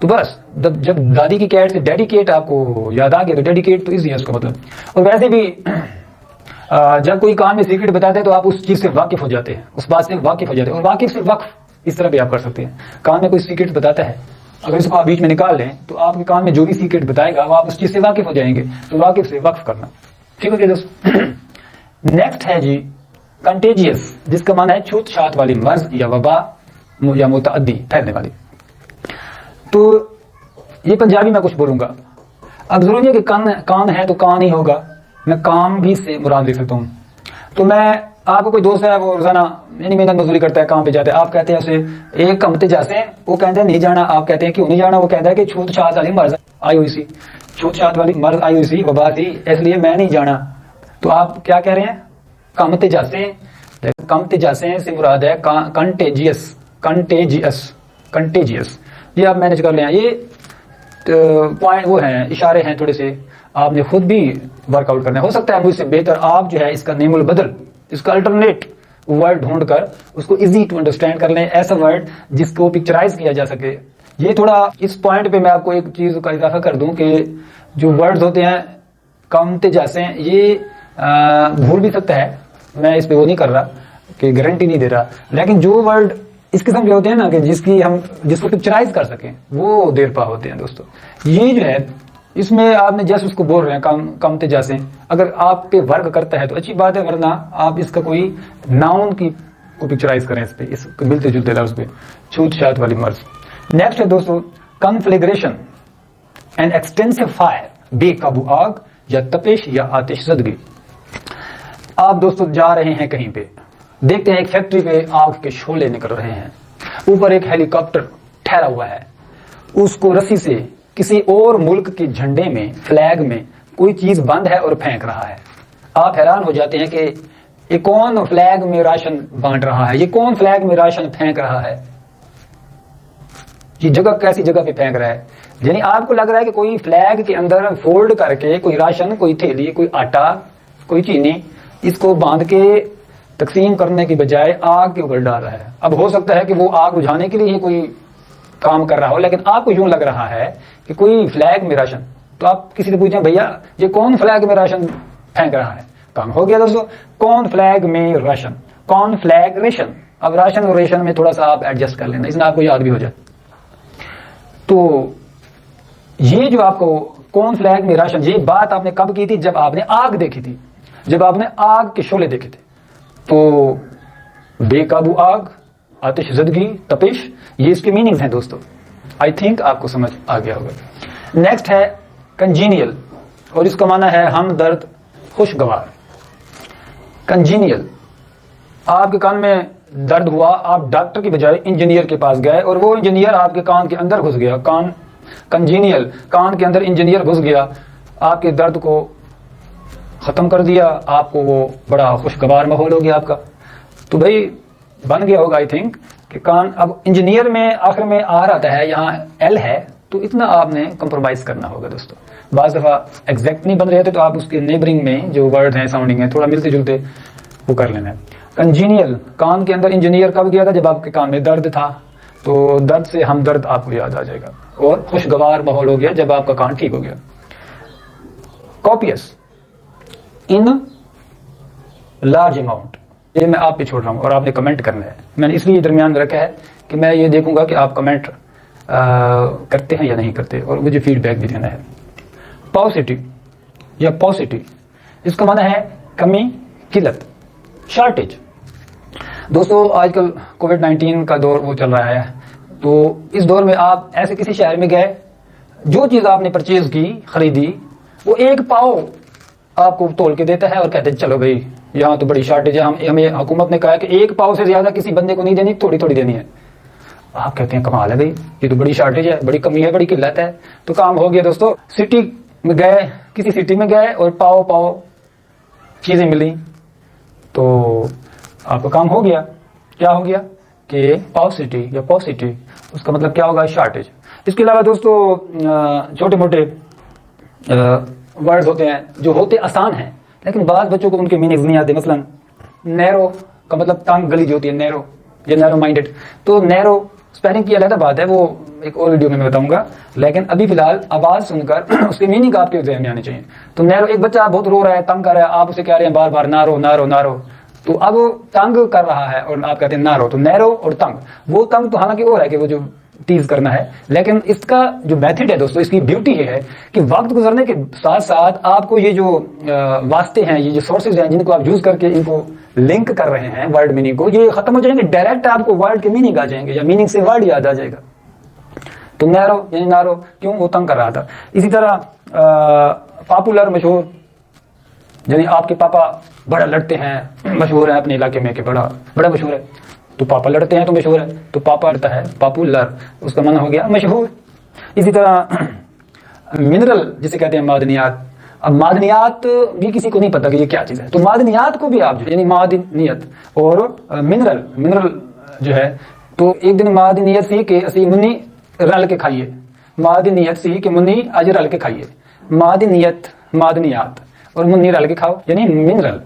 تو بس جب دادی کی کیٹ سے ڈیڈیکیٹ آپ کو یاد آ گیا تو ڈیڈیکیٹ تو ایزی ہے اس کا مطلب. اور ویسے بھی جب کوئی کام میں سیکرٹ بتاتے ہیں تو آپ اس چیز سے واقف ہو جاتے ہیں, اس بات سے واقف ہو جاتے ہیں. اور واقف سے وقف اس طرح بھی آپ کر سکتے ہیں. کام میں کوئی سیکرٹ بتاتا ہے, اگر اس کو آپ بیچ میں نکال لیں تو آپ کے کام میں جو بھی سیکرٹ بتائے گا وہ آپ اس چیز سے واقف ہو جائیں گے. تو واقف سے وقف کرنا, ٹھیک ہو گیا دوست. نیکسٹ ہے جی کنٹیجیس, جس کا معنی ہے چھوت چھات والی مرض یا وبا یا متعدی پھیلنے والی. تو یہ پنجابی میں کچھ بولوں گا. اب ضروری ہے کہ کان ہے تو کان ہی ہوگا, میں کام بھی سے مراد لے سکتا ہوں. تو میں آپ کو کوئی دوست ہے وہ روزانہ یعنی محنت مزدوری کرتا ہے, کام پہ جاتے ہیں, آپ کہتے ہیں اسے ایک کمتے جاتے ہیں, وہ کہتے ہیں نہیں جانا, آپ کہتے ہیں کیوں نہیں جانا, وہ کہتا ہے کہ چھوت چھات والی مرض آئی ہوئی سی, چھوت چھات والی مرض آئی ہوئی سی, وبا تھی, اس لیے میں نہیں جانا. تو آپ کیا کہہ رہے ہیں؟ کمتے جاتے ہیں. کمتے جاتے ہیں سے مراد ہے کنٹیجیس. کنٹیجیس کنٹیجیس یہ آپ مینج کر لیں. یہ پوائنٹ وہ ہیں, اشارے ہیں تھوڑے سے, آپ نے خود بھی ورک آؤٹ کرنا ہے. ہو سکتا ہے مجھ سے بہتر آپ جو ہے اس کا نیم البدل, اس کا الٹرنیٹ ورڈ ڈھونڈ کر اس کو ایزی ٹو انڈرسٹینڈ کر لیں, ایسا ورڈ جس کو پکچرائز کیا جا سکے. یہ تھوڑا اس پوائنٹ پہ میں آپ کو ایک چیز کا اضافہ کر دوں کہ جو ورڈز ہوتے ہیں کمتے جیسے ہیں, یہ بھول بھی سکتا ہے, میں اس پہ وہ نہیں کر رہا کہ گارنٹی نہیں دے رہا, لیکن جو ورڈ اس قسم کے ہوتے ہیں نا کہ جس کو پکچرائز کر سکیں وہ دیر پا ہوتے ہیں دوستو. یہ جو ہے اس میں آپ نے جیسے اس کو بول رہے ہیں کمتے جیسے, اگر آپ پہ ورک کرتا ہے تو اچھی بات ہے, ورنہ آپ اس کا کوئی ناؤن کی کو پکچرائز کریں اس پہ, اس ملتے جلتے لفظ پہ, چھوت چھات والی مرض. نیکسٹ ہے دوستو کنفلیگریشن اینڈ ایکسٹینسو فائر, بے قابو آگ یا تپش یا آتش زدگی. آپ دوستو جا رہے ہیں کہیں پہ, دیکھتے ہیں ایک فیکٹری پہ آگ کے شعلے نکل رہے ہیں, اوپر ایک ہیلی کاپٹر ٹھہرا ہوا ہے, اس کو رسی سے کسی اور ملک کے جھنڈے میں, فلیگ میں کوئی چیز بند ہے اور پھینک رہا ہے. آپ حیران ہو جاتے ہیں کہ یہ کون فلیگ میں راشن بانٹ رہا ہے, یہ کون فلیگ میں راشن پھینک رہا ہے, یہ جگہ کیسی جگہ پہ پھینک رہا ہے. یعنی آپ کو لگ رہا ہے کہ کوئی فلیگ کے اندر فولڈ کر کے کوئی راشن, کوئی تھیلی, کوئی آٹا, کوئی چینی, اس کو باندھ کے تقسیم کرنے کی بجائے آگ کے اوپر ڈال رہا ہے. اب ہو سکتا ہے کہ وہ آگ بجھانے کے لیے ہی کوئی کام کر رہا ہو, لیکن آپ کو یوں لگ رہا ہے کہ کوئی فلیگ میں راشن. تو آپ کسی سے پوچھیں بھیا یہ کون فلیگ میں راشن پھینک رہا ہے, کام ہو گیا دوستو. کون فلیگ میں راشن, کون فلیگ ریشن. اب راشن اور ریشن میں تھوڑا سا آپ ایڈجسٹ کر لینا, اس میں آپ کو یاد بھی ہو جائے. تو یہ جو آپ کو کون فلیگ میں راشن, یہ بات آپ نے کب کی تھی؟ جب آپ نے آگ دیکھی تھی, جب آپ نے آگ کے شعلے دیکھے تھے. تو بے قابو آگ, آتش زدگی, تپش, یہ اس کے میننگز ہیں دوستو. آئی تھنک آپ کو سمجھ آ گیا ہوگا. نیکسٹ ہے کنجینیل, اور اس کا معنی ہے ہمدرد, خوشگوار. کنجینیل, آپ کے کان میں درد ہوا, آپ ڈاکٹر کی بجائے انجینئر کے پاس گئے اور وہ انجینئر آپ کے کان کے اندر گھس گیا. کنجینیل, کان کے اندر انجینئر گھس گیا, آپ کے درد کو ختم کر دیا, آپ کو وہ بڑا خوشگوار ماحول ہو گیا آپ کا. تو بھائی بن گیا ہوگا آئی تھنک کہ کان. اب انجینئر میں آخر میں آر آتا ہے, یہاں ایل ہے, تو اتنا آپ نے کمپرومائز کرنا ہوگا دوستو. بعض دفعہ ایگزیکٹ نہیں بن رہے تھے تو آپ اس کے نیبرنگ میں جو ورڈ ہیں, ساؤنڈنگ ہے, تھوڑا ملتے جلتے وہ کر لینا ہے. کنجینیل, کان کے اندر انجینئر کب گیا تھا؟ جب آپ کے کان میں درد تھا, تو درد سے ہمدرد آپ کو یاد آ جائے گا. اور خوشگوار ماحول ہو گیا جب آپ کا کان ٹھیک ہو گیا. کاپیس, ان لارج اماؤنٹ, یہ میں آپ پہ چھوڑ رہا ہوں اور آپ نے کمنٹ کرنا ہے. میں نے اس لیے درمیان میں رکھا ہے کہ میں یہ دیکھوں گا کہ آپ کمنٹ کرتے ہیں یا نہیں کرتے, اور مجھے فیڈ بیک بھی دینا ہے. پاؤسٹی یا پاؤسٹی, اس کا معنی ہے کمی, قلت, شارٹیج. دوستو آج کل کووڈ-19 کا دور وہ چل رہا ہے, تو اس دور میں آپ ایسے کسی شہر میں گئے, جو چیز آپ نے پرچیز کی, خریدی, وہ ایک پاؤ آپ کو تول کے دیتا ہے اور کہتے ہیں چلو بھائی یہاں تو بڑی شارٹیج ہے, ہمیں حکومت نے کہا ہے کہ ایک پاؤ سے زیادہ کسی بندے کو نہیں دینی, تھوڑی تھوڑی دینی ہے. آپ کہتے ہیں کمال ہے بھائی, یہ تو بڑی شارٹیج ہے, بڑی کمی ہے, بڑی قلت ہے. تو کام ہو گیا دوستو. سٹی میں گئے, کسی سٹی میں گئے اور پاؤ پاؤ چیزیں ملی, تو آپ کا کام ہو گیا. کیا ہو گیا کہ پاؤسٹی یا پاؤسٹی, اس کا مطلب کیا ہوگا؟ شارٹیج. اس کے علاوہ دوستو چھوٹے موٹے ورڈز ہوتے ہیں جو ہوتے آسان ہیں, لیکن بعض بچوں کو ان کے میننگز نہیں آتے. مثلا نیرو کا مطلب تنگ گلی جو ہوتی ہے, نیرو یا نیرو مائنڈیڈ. تو نیرو اسپیلنگ کی علیحدہ بات ہے، وہ ایک اور ویڈیو میں بتاؤں گا، لیکن ابھی فی الحال آواز سن کر اس کے میننگ آپ کے ذہن میں آنے چاہیے. تو نیرو، ایک بچہ بہت رو رہا ہے، تنگ کر رہا ہے، آپ اسے کہہ رہے ہیں بار بار نہ رو نہ رو نہ رو، تو اب وہ تنگ کر رہا ہے اور آپ کہتے ہیں نہ رو. تو نیرو اور تنگ، وہ تنگ تو حالانکہ اور ہے کہ وہ جو ٹیز کرنا ہے، لیکن اس کا جو میتھڈ ہے دوستو، اس کی بیوٹی یہ ہے کہ وقت گزرنے کے ساتھ ساتھ آپ کو یہ جو واسطے ہیں، یہ جو سورسز ہیں جن کو آپ یوز کر کے ان کو لنک کر رہے ہیں ورڈ میننگ کو، یہ ختم ہو جائیں گے، ڈائریکٹ آپ کو ورڈ کے میننگ آ جائیں گے یا میننگ سے ورڈ یاد آ جائے گا. تو نیرو یعنی نارو، کیوں؟ وہ تنگ کر رہا تھا. اسی طرح پاپولر، مشہور، یعنی آپ کے پاپا بڑا لڑتے ہیں، مشہور ہے اپنے علاقے میں کہ بڑا مشہور ہے، تو پاپا لڑتے ہیں تو مشہور ہے، تو پاپا لڑتا ہے، پاپولر، اس کا معنی ہو گیا مشہور. اسی طرح منرل جسے کہتے ہیں معدنیات. اب معدنیات بھی کسی کو نہیں پتا کہ یہ کیا چیز ہے، تو معدنیات کو بھی آپ یعنی معدنیت اور منرل جو ہے، تو ایک دن معدنیت سی کہ اسی منی رل کے کھائیے، معدنیت سی کہ منی اج رل کے کھائیے، معدنیات اور منی رل کے کھاؤ یعنی منرل.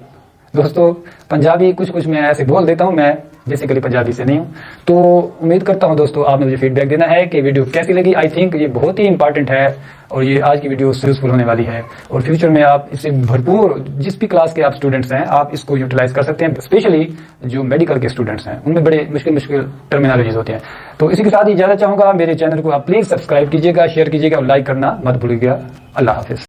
دوستو پنجابی کچھ میں ایسے بول دیتا ہوں، میں بیسیکلی پنجابی سے نہیں ہوں. تو امید کرتا ہوں دوستو آپ نے مجھے فیڈ بیک دینا ہے کہ ویڈیو کیسی لگی. آئی تھنک یہ بہت ہی امپارٹنٹ ہے اور یہ آج کی ویڈیو یوزفل ہونے والی ہے، اور فیوچر میں آپ اس سے بھرپور، جس بھی کلاس کے آپ اسٹوڈنٹس ہیں، آپ اس کو یوٹیلائز کر سکتے ہیں. اسپیشلی جو میڈیکل کے اسٹوڈنٹس ہیں ان میں بڑے مشکل ٹرمینالوجیز ہوتے ہیں. تو اسی کے ساتھ ہی اجازت چاہوں گا، میرے چینل کو آپ پلیز سبسکرائب کیجیے گا، شیئر کیجیے گا اور لائک کرنا مت بھولیے گا. اللہ حافظ.